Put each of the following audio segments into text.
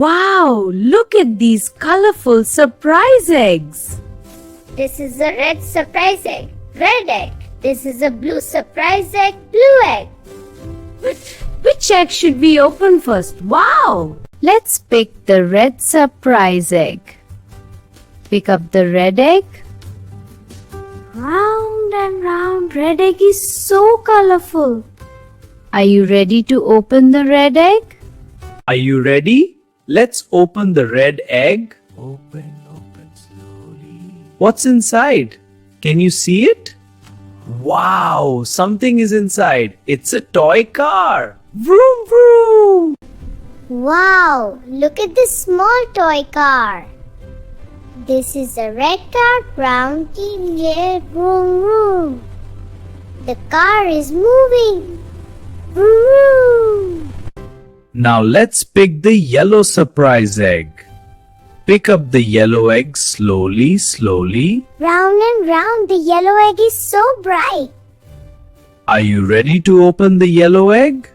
Wow, look at these colorful surprise eggs. This is a red surprise egg, red egg. This is a blue surprise egg, blue egg. Which egg should we open first? Wow! Let's pick the red surprise egg. Pick up the red egg. Round and round red egg is so colorful. Are you ready to open the red egg? Are you ready? Let's open the red egg. Open slowly. What's inside? Can you see it? Wow, something is inside. It's a toy car. Vroom vroom. Wow, look at this small toy car. This is a red car, brown teeth, vroom vroom. The car is moving. Vroom vroom. Now let's pick the yellow surprise egg. Pick up the yellow egg slowly, slowly. Round and round, the yellow egg is so bright. Are you ready to open the yellow egg?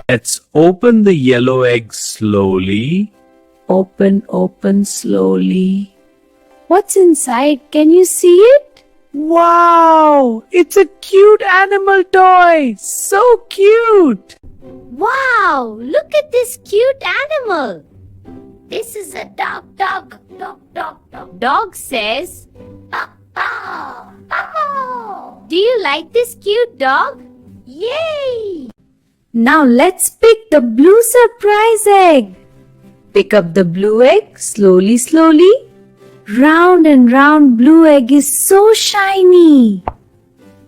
Let's open the yellow egg slowly. Open slowly. What's inside? Can you see it? Wow! It's a cute animal toy! So cute! Wow, look at this cute animal. This is a dog. Dog says, Oh. do you like this cute dog? Yay! Now let's pick the blue surprise egg. Pick up the blue egg slowly, slowly. Round and round blue egg is so shiny.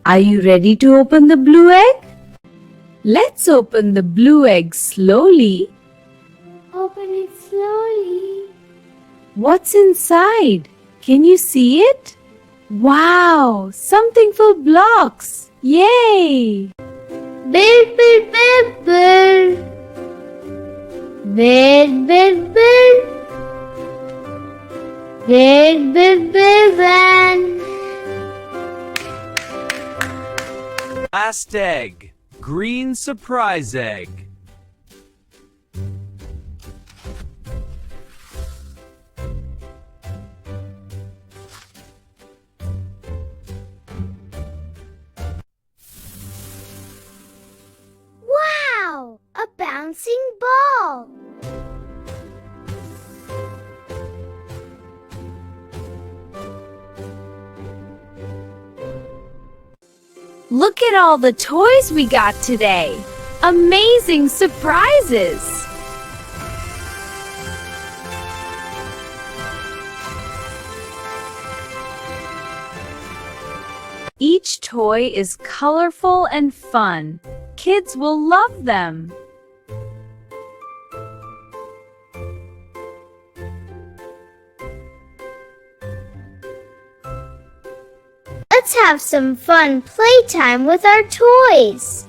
Are you ready to open the blue egg? Let's open the blue egg slowly. Open it slowly. What's inside? Can you see it? Wow, something for blocks. Yay! Bill. Bill. Last egg. Green surprise egg. Wow, a bouncing ball. Look at all the toys we got today. Amazing surprises. Each toy is colorful and fun. Kids will love them. Let's have some fun playtime with our toys.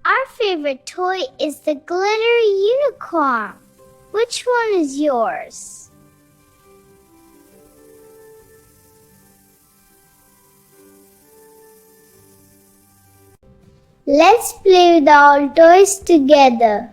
Our favorite toy is the glittery unicorn. Which one is yours? Let's play with all toys together.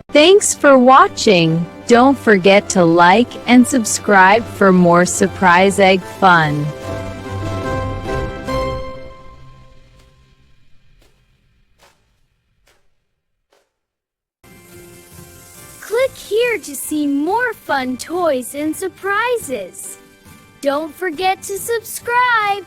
Thanks for watching. Don't forget to like and subscribe for more surprise egg fun. Click here to see more fun toys and surprises. Don't forget to subscribe.